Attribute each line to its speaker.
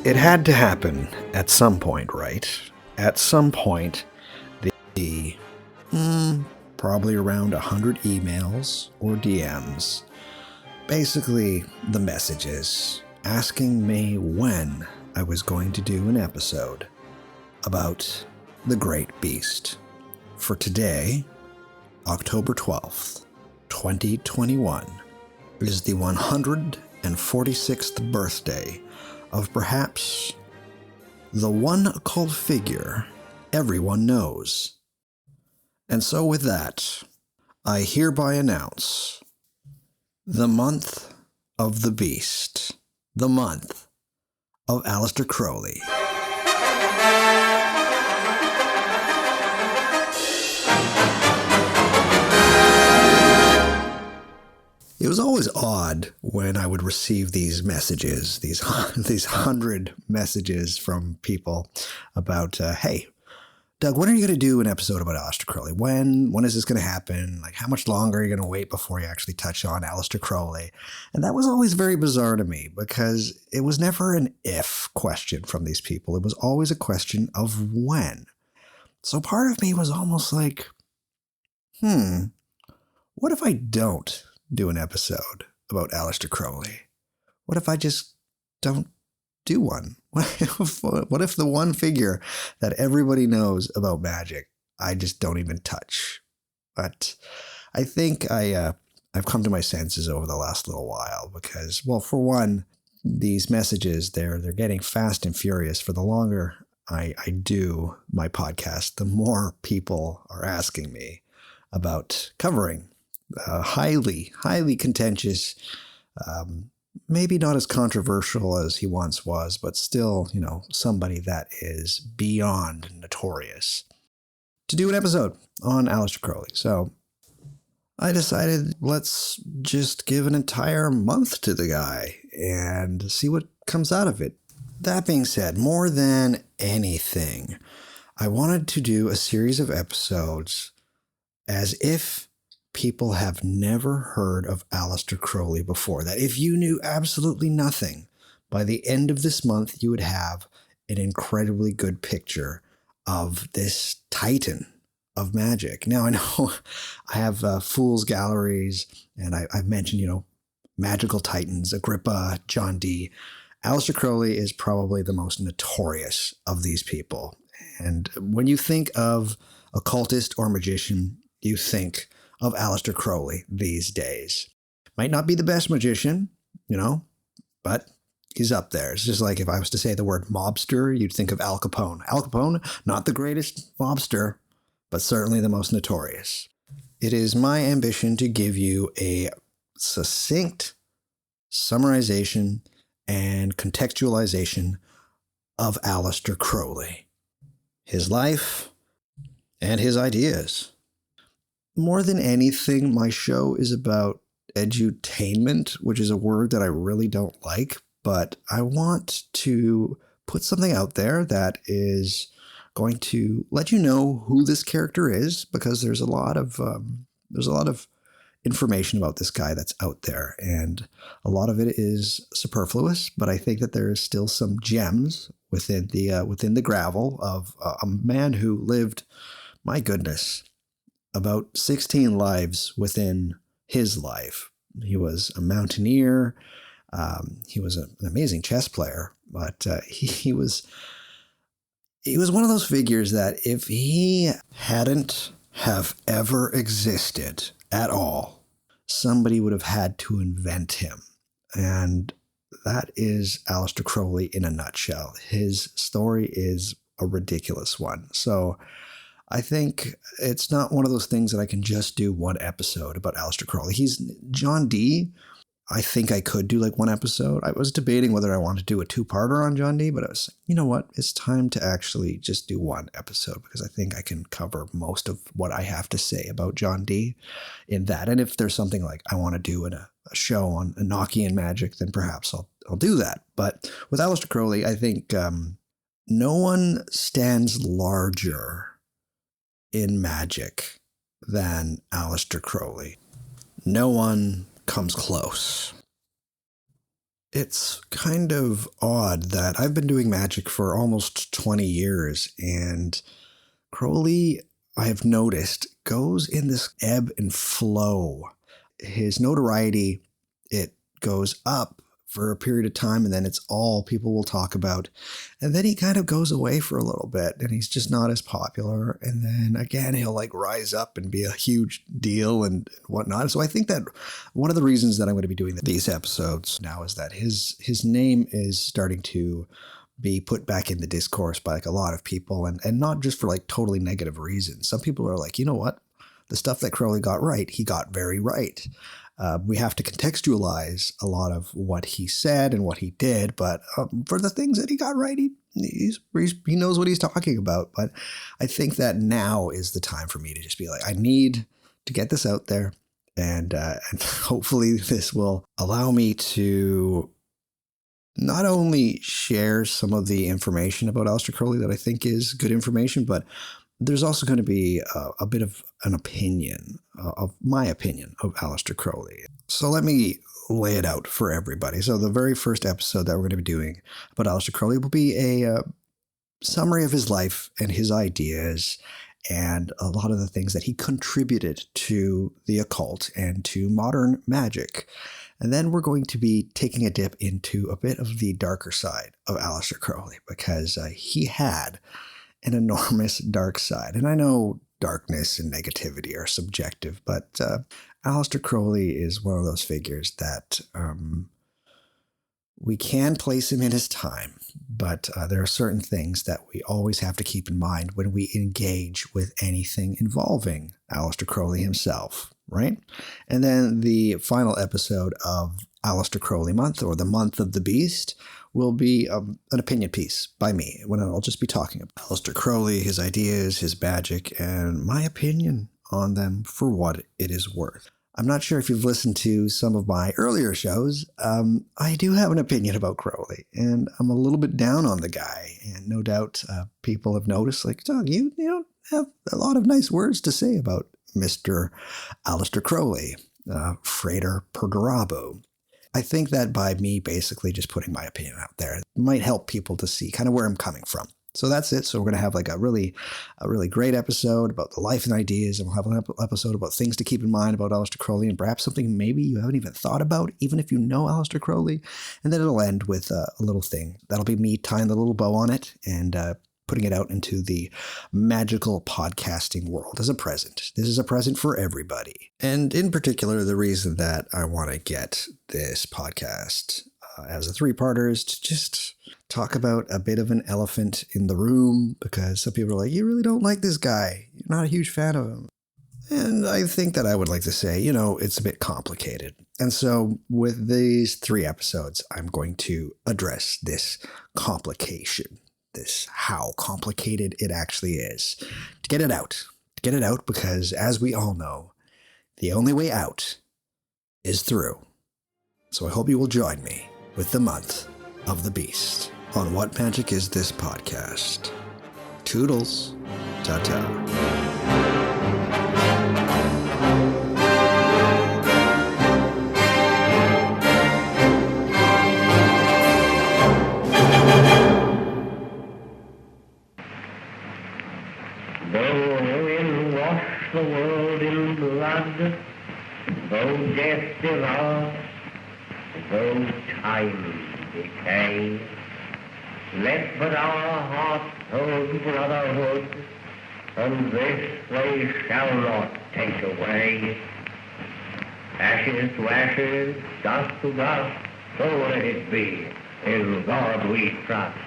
Speaker 1: It had to happen at some point, right? At some point, the probably around 100 emails or DMs, basically the messages asking me when I was going to do an episode about the Great Beast. For today, October 12th, 2021, is the 146th birthday of perhaps the one occult figure everyone knows. And so with that, I hereby announce the month of the Beast, the month of Aleister Crowley. It was always odd when I would receive these messages, these 100 messages from people about, hey, Doug, when are you going to do an episode about Aleister Crowley? When is this going to happen? Like, how much longer are you going to wait before you actually touch on Aleister Crowley? And that was always very bizarre to me because it was never an if question from these people. It was always a question of when. So part of me was almost like, what if I don't do an episode about Aleister Crowley? What if I just don't do one? What if the one figure that everybody knows about magic, I just don't even touch? But I think I've come to my senses over the last little while because, well, for one, these messages, they're getting fast and furious. For the longer I do my podcast, the more people are asking me about covering highly contentious, maybe not as controversial as he once was, but still, somebody that is beyond notorious, to do an episode on Aleister Crowley. So I decided let's just give an entire month to the guy and see what comes out of it. That being said, more than anything, I wanted to do a series of episodes as if people have never heard of Aleister Crowley before. That if you knew absolutely nothing, by the end of this month, you would have an incredibly good picture of this titan of magic. Now, I know I have Fool's Galleries, and I've mentioned, magical titans, Agrippa, John Dee. Aleister Crowley is probably the most notorious of these people. And when you think of occultist or magician, you think of Aleister Crowley these days. Might not be the best magician, but he's up there. It's just like if I was to say the word mobster, you'd think of Al Capone. Al Capone, not the greatest mobster, but certainly the most notorious. It is my ambition to give you a succinct summarization and contextualization of Aleister Crowley, his life, and his ideas. More than anything, my show is about edutainment, which is a word that I really don't like, but I want to put something out there that is going to let you know who this character is, because there's a lot of information about this guy that's out there, and a lot of it is superfluous, but I think that there is still some gems within the gravel of a man who lived, my goodness, about 16 lives within his life. He was a mountaineer. He was an amazing chess player, but he was one of those figures that if he hadn't have ever existed at all, somebody would have had to invent him. And that is Aleister Crowley in a nutshell. His story is a ridiculous one. So I think it's not one of those things that I can just do one episode about Aleister Crowley. He's John Dee. I think I could do like one episode. I was debating whether I wanted to do a two-parter on John Dee, but I was like, you know what? It's time to actually just do one episode because I think I can cover most of what I have to say about John Dee in that. And if there's something like I want to do in a show on Enochian magic, then perhaps I'll do that. But with Aleister Crowley, I think no one stands larger in magic than Aleister Crowley. No one comes close. It's kind of odd that I've been doing magic for almost 20 years, and Crowley, I have noticed, goes in this ebb and flow. His notoriety, it goes up for a period of time, and then it's all people will talk about. And then he kind of goes away for a little bit, and he's just not as popular. And then again, he'll like rise up and be a huge deal and whatnot. So I think that one of the reasons that I'm going to be doing these episodes now is that his name is starting to be put back in the discourse by like a lot of people, and not just for like totally negative reasons. Some people are like, you know what? The stuff that Crowley got right, he got very right. We have to contextualize a lot of what he said and what he did, but for the things that he got right, he knows what he's talking about. But I think that now is the time for me to just be like, I need to get this out there, and hopefully this will allow me to not only share some of the information about Aleister Crowley that I think is good information, but there's also going to be a bit of an opinion, of my opinion of Aleister Crowley. So let me lay it out for everybody. So the very first episode that we're going to be doing about Aleister Crowley will be a summary of his life and his ideas and a lot of the things that he contributed to the occult and to modern magic. And then we're going to be taking a dip into a bit of the darker side of Aleister Crowley, because he had an enormous dark side. And I know darkness and negativity are subjective, but Aleister Crowley is one of those figures that we can place him in his time, but there are certain things that we always have to keep in mind when we engage with anything involving Aleister Crowley himself, right? And then the final episode of Aleister Crowley Month, or the Month of the Beast, will be an opinion piece by me, when I'll just be talking about Aleister Crowley, his ideas, his magic, and my opinion on them for what it is worth. I'm not sure if you've listened to some of my earlier shows. I do have an opinion about Crowley, and I'm a little bit down on the guy. And no doubt people have noticed, like, Doug, you don't have a lot of nice words to say about Mr. Aleister Crowley, Frater Perdurabo. I think that by me basically just putting my opinion out there, it might help people to see kind of where I'm coming from. So that's it. So we're going to have like a really great episode about the life and ideas, and we'll have an episode about things to keep in mind about Aleister Crowley, and perhaps something maybe you haven't even thought about, even if you know Aleister Crowley. And then it'll end with a little thing. That'll be me tying the little bow on it and putting it out into the magical podcasting world as a present. This is a present for everybody. And in particular, the reason that I want to get this podcast as a three-parter is to just talk about a bit of an elephant in the room, because some people are like, you really don't like this guy. You're not a huge fan of him. And I think that I would like to say, it's a bit complicated. And so with these 3 episodes, I'm going to address this complication, this how complicated it actually is, to get it out, because as we all know, the only way out is through. So I hope you will join me with the Month of the Beast on What Magic Is This podcast. Toodles. Ta-ta.
Speaker 2: The world in blood, though death devour, though time decay, let but our hearts hold brotherhood, and this they shall not take away. Ashes to ashes, dust to dust, so let it be. In God we trust.